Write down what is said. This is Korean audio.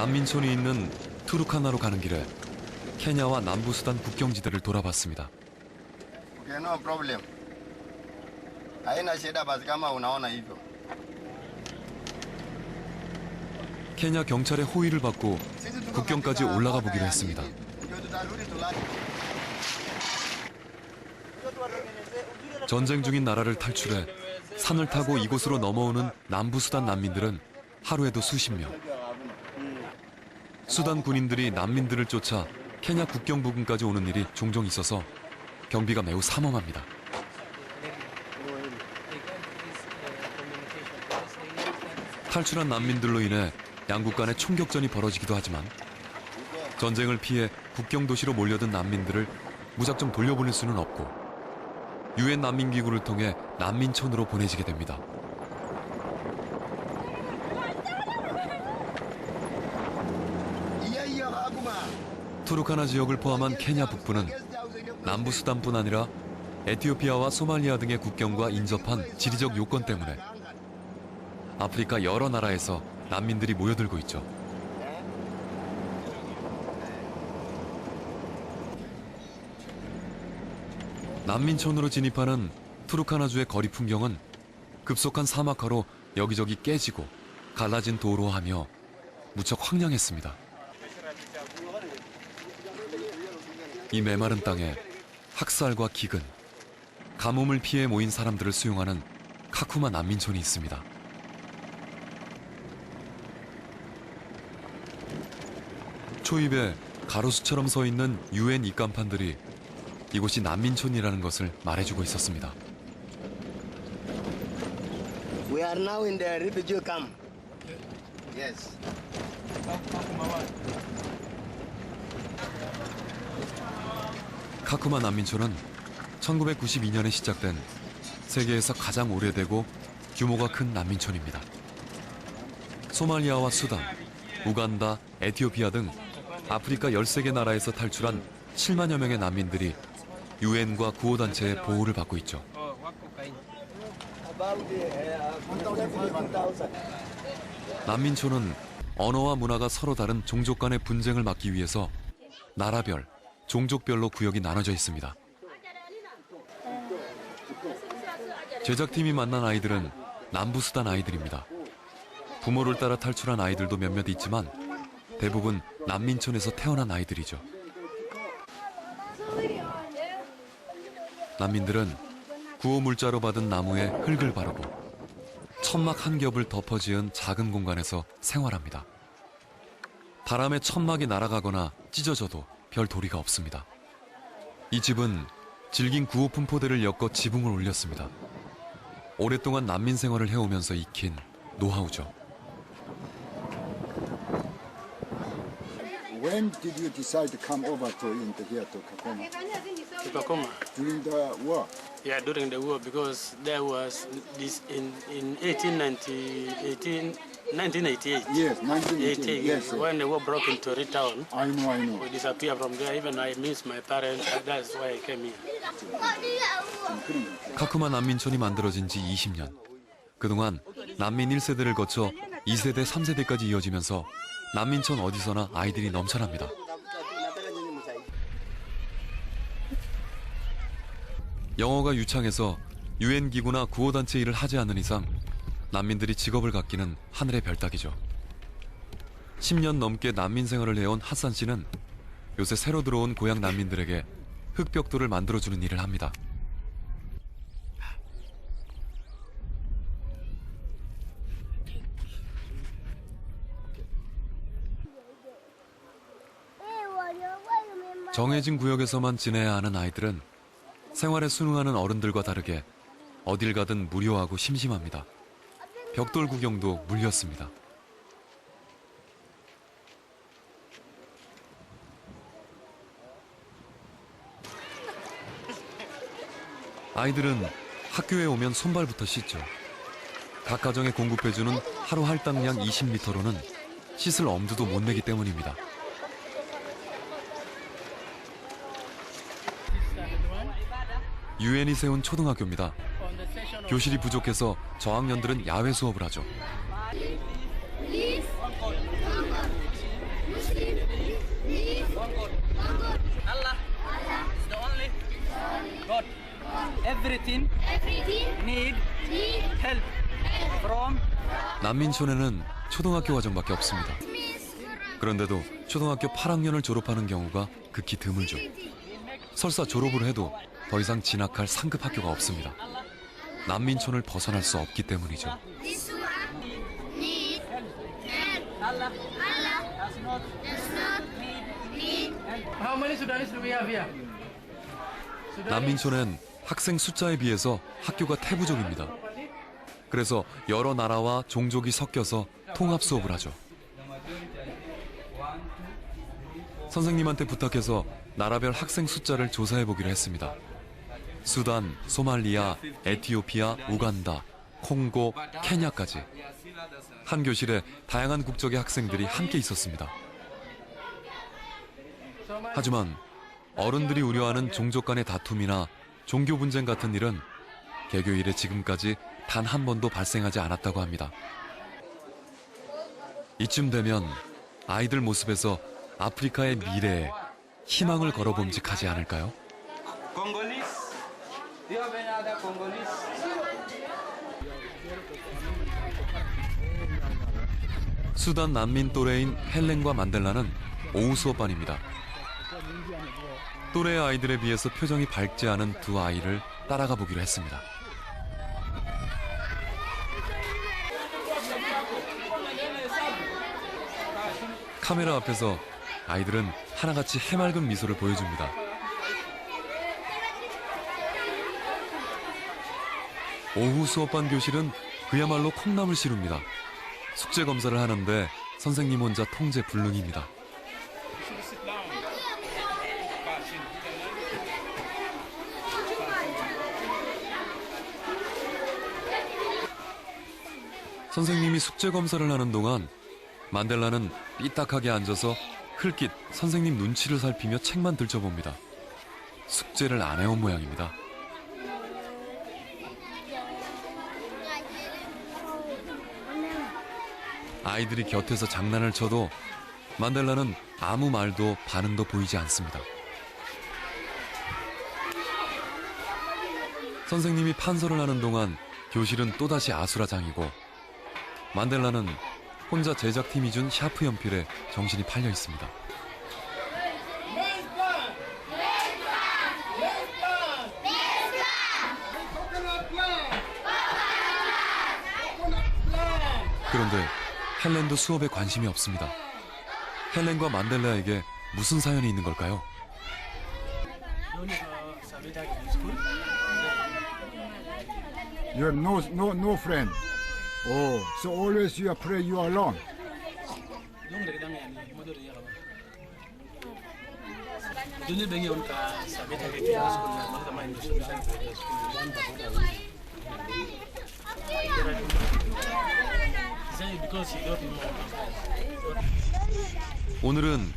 난민촌이 있는 투르카나로 가는 길에 케냐와 남부수단 국경지대를 돌아봤습니다. Okay, no problem. Haina shida basi kama unaona hivyo. 케냐 경찰의 호의를 받고 국경까지 올라가 보기로 했습니다. 전쟁 중인 나라를 탈출해 산을 타고 이곳으로 넘어오는 남부수단 난민들은 하루에도 수십 명. 수단 군인들이 난민들을 쫓아 케냐 국경 부근까지 오는 일이 종종 있어서 경비가 매우 삼엄합니다. 탈출한 난민들로 인해 양국 간의 총격전이 벌어지기도 하지만 전쟁을 피해 국경 도시로 몰려든 난민들을 무작정 돌려보낼 수는 없고 유엔 난민기구를 통해 난민촌으로 보내지게 됩니다. 투르카나 지역을 포함한 케냐 북부는 남부 수단뿐 아니라 에티오피아와 소말리아 등의 국경과 인접한 지리적 요건 때문에 아프리카 여러 나라에서 난민들이 모여들고 있죠. 난민촌으로 진입하는 투르카나주의 거리 풍경은 급속한 사막화로 여기저기 깨지고 갈라진 도로하며 무척 황량했습니다. 이 메마른 땅에 학살과 기근, 가뭄을 피해 모인 사람들을 수용하는 카쿠마 난민촌이 있습니다. 초입에 가로수처럼 서 있는 유엔 입간판들이 이곳이 난민촌이라는 것을 말해주고 있었습니다. We are now in the refugee camp. Yes. 카쿠마 난민촌은 1992년에 시작된 세계에서 가장 오래되고 규모가 큰 난민촌입니다. 소말리아와 수단, 우간다, 에티오피아 등 아프리카 13개 나라에서 탈출한 7만여 명의 난민들이 유엔과 구호단체의 보호를 받고 있죠. 난민촌은 언어와 문화가 서로 다른 종족 간의 분쟁을 막기 위해서 나라별, 종족별로 구역이 나눠져 있습니다. 제작팀이 만난 아이들은 남부수단 아이들입니다. 부모를 따라 탈출한 아이들도 몇몇 있지만 대부분 난민촌에서 태어난 아이들이죠. 난민들은 구호물자로 받은 나무에 흙을 바르고 천막 한 겹을 덮어지은 작은 공간에서 생활합니다. 바람에 천막이 날아가거나 찢어져도 별 도리가 없습니다. 이 집은 질긴 구호품 포대를 엮어 지붕을 올렸습니다. 오랫동안 난민 생활을 해오면서 익힌 노하우죠. When did you decide to come over to here to Kakuma? To Kakuma. During the war? Yeah, during the war, because there was this in 1988. Yes, 1988. Yes. When the war broke into the town. I know. We disappeared from there. Even I missed my parents. That's why I came here. 카쿠마 난민촌이 만들어진 지 20년. 그동안 난민 1세대를 거쳐 2세대, 3세대까지 이어지면서 난민촌 어디서나 아이들이 넘쳐납니다. 영어가 유창해서 유엔 기구나 구호단체 일을 하지 않는 이상 난민들이 직업을 갖기는 하늘의 별따기죠. 10년 넘게 난민 생활을 해온 하산 씨는 요새 새로 들어온 고향 난민들에게 흙벽돌을 만들어주는 일을 합니다. 정해진 구역에서만 지내야 하는 아이들은 생활에 순응하는 어른들과 다르게 어딜 가든 무료하고 심심합니다. 벽돌 구경도 물렸습니다. 아이들은 학교에 오면 손발부터 씻죠. 각 가정에 공급해주는 하루 할당량 20리터로는 씻을 엄두도 못 내기 때문입니다. 유엔이 세운 초등학교입니다. 교실이 부족해서 저학년들은 야외 수업을 하죠. 난민촌에는 초등학교 과정밖에 없습니다. 그런데도 초등학교 8학년을 졸업하는 경우가 극히 드물죠. 설사 졸업을 해도 더 이상 진학할 상급 학교가 없습니다. 난민촌을 벗어날 수 없기 때문이죠. How many Sudanese do we have here? 난민촌엔 학생 숫자에 비해서 학교가 태부족입니다. 그래서 여러 나라와 종족이 섞여서 통합 수업을 하죠. 선생님한테 부탁해서 나라별 학생 숫자를 조사해 보기로 했습니다. 수단, 소말리아, 에티오피아, 우간다, 콩고, 케냐까지 한 교실에 다양한 국적의 학생들이 함께 있었습니다. 하지만 어른들이 우려하는 종족 간의 다툼이나 종교 분쟁 같은 일은 개교 이래 지금까지 단 한 번도 발생하지 않았다고 합니다. 이쯤 되면 아이들 모습에서 아프리카의 미래에 희망을 걸어봄직하지 않을까요? Congolese? Do you have any other Congolese? 수단 난민 또래인 헬렌과 만델라는 오후 수업반입니다. 또래 아이들에 비해서 표정이 밝지 않은 두 아이를 따라가 보기로 했습니다. 카메라 앞에서 아이들은 하나같이 해맑은 미소를 보여줍니다. 오후 수업반 교실은 그야말로 콩나물 시루입니다. 숙제 검사를 하는데 선생님 혼자 통제 불능입니다. 선생님이 숙제 검사를 하는 동안 만델라는 삐딱하게 앉아서 흘낏 선생님 눈치를 살피며 책만 들춰봅니다. 숙제를 안 해온 모양입니다. 아이들이 곁에서 장난을 쳐도 만델라는 아무 말도 반응도 보이지 않습니다. 선생님이 판서를 하는 동안 교실은 또다시 아수라장이고 만델라는 혼자 제작팀이 준 샤프 연필에 정신이 팔려 있습니다. 그런데 헬렌도 수업에 관심이 없습니다. 헬렌과 만델라에게 무슨 사연이 있는 걸까요? You have no friend. Oh, so always you are pray you are alone. 오늘은